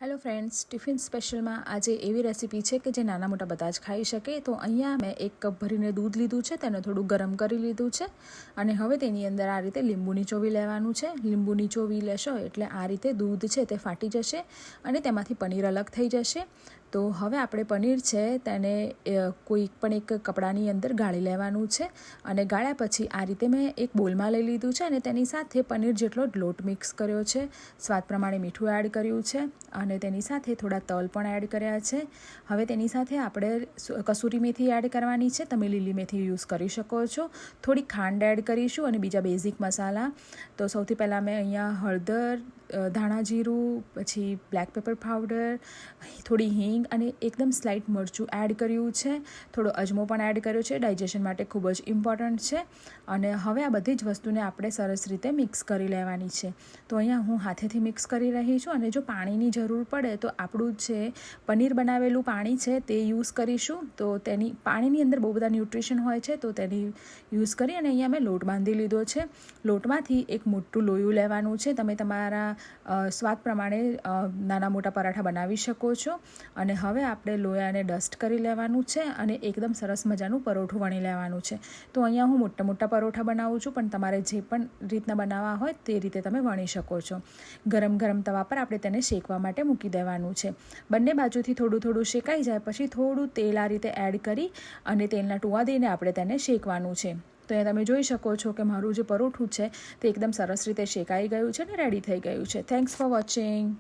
Hello friends, tiffin સ્પેશિયલમાં આજે એવી recipe છે કે જે નાના મોટા બધા જ ખાઈ શકે. તો અહીંયા મેં 1 કપ ભરીને દૂધ લીધું છે, તેને થોડું ગરમ કરી લીધું છે અને હવે તેની અંદર આ રીતે લીંબુ નીચોવી લેવાનું છે. લીંબુ નીચોવી લેશો એટલે આ રીતે દૂધ છે તે ફાટી જશે અને તેમાંથી પનીર અલગ થઈ જશે. તો હવે આપણે પનીર છે તેને કોઈ પણ એક કપડાની અંદર ગાળી લેવાનું છે અને ગાળ્યા પછી આ રીતે મેં એક બોલમાં લઈ લીધું છે અને તેની સાથે પનીર જેટલો લોટ મિક્સ કર્યો છે, સ્વાદ પ્રમાણે મીઠું એડ કર્યું છે અને તેની સાથે થોડા તલ પણ એડ કર્યા છે. હવે તેની સાથે આપણે કસૂરી મેથી એડ કરવાની છે, તમે લીલી મેથી યુઝ કરી શકો છો. થોડી ખાંડ એડ કરીશું અને બીજા બેઝિક મસાલા. તો સૌથી પહેલાં મેં અહીંયા હળદર, ધાણા જીરું, પછી બ્લેક પેપર પાવડર, થોડી હિંગ અને એકદમ સ્લાઇટ મરચું એડ કર્યું છે. થોડો અજમો પણ એડ કર્યો છે, ડાયજેશન માટે ખૂબ જ ઇમ્પોર્ટન્ટ છે. અને હવે આ બધી જ વસ્તુને આપણે સરસ રીતે મિક્સ કરી લેવાની છે. તો અહીંયા હું હાથેથી મિક્સ કરી રહી છું અને જો પાણીની જરૂર પડે તો આપણું જે પનીર બનાવેલું પાણી છે તે યુઝ કરીશું. તો તેની પાણીની અંદર બહુ બધા ન્યુટ્રિશન હોય છે, તો તેની યુઝ કરી અને અહીંયા મેં લોટ બાંધી લીધો છે. લોટમાંથી એક મોટું લોયું લેવાનું છે. તમે તમારા સ્વાદ પ્રમાણે નાના મોટા પરાઠા બનાવી શકો છો. અને હવે આપણે લોયાને ડસ્ટ કરી લેવાનું છે અને એકદમ સરસ મજાનું પરોઠું વણી લેવાનું છે. તો અહીંયા હું મોટા મોટા પરોઠા બનાવું છું, પણ તમારે જે પણ રીતના બનાવવા હોય તે રીતે તમે વણી શકો છો. ગરમ ગરમ તવા પર આપણે તેને શેકવા માટે મૂકી દેવાનું છે. બંને બાજુથી થોડું થોડું શેકાઈ જાય પછી થોડું તેલ આ રીતે એડ કરી અને તેલના ટુવા દઈને આપણે તેને શેકવાનું છે. તો એ તમે જોઈ શકો છો કે મારું જે પરોઠું છે તે એકદમ સરસ રીતે શેકાઈ ગયું છે અને રેડી થઈ ગયું છે. Thanks for watching.